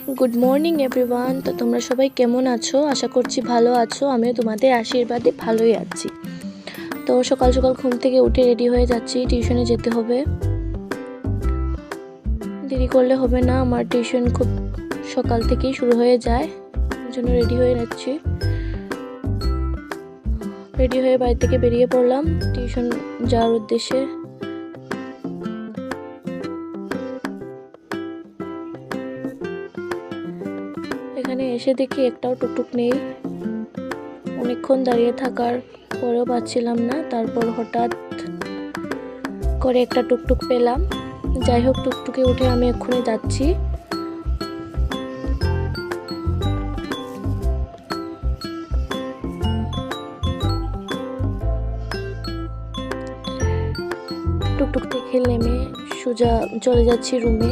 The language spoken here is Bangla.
Good morning everyone. তো তোমরা সবাই কেমন আছো? আশা করছি ভালো আছো। আমিও তোমাদের আশীর্বাদে ভালোই আছি। তো সকাল সকাল ঘুম থেকে উঠে রেডি হয়ে যাচ্ছি, টিউশনে যেতে হবে। দেরি করলে হবে না, আমার টিউশন খুব সকাল থেকেই শুরু হয়ে যায়, এই জন্য রেডি হয়ে যাচ্ছি। রেডি হয়ে বাড়ি থেকে বেরিয়ে পড়লাম টিউশন যাওয়ার উদ্দেশ্যে। এখানে এসে দেখি একটাও টুকটুক নেই। অনেকক্ষণ দাঁড়িয়ে থাকার পরেও পাচ্ছিলাম না, তারপর হঠাৎ করে একটা টুকটুক পেলাম। যাই হোক, টুকটুকে উঠে আমি এক্ষুনি যাচ্ছি। টুকটুক থেকে নেমে সোজা চলে যাচ্ছি রুমে।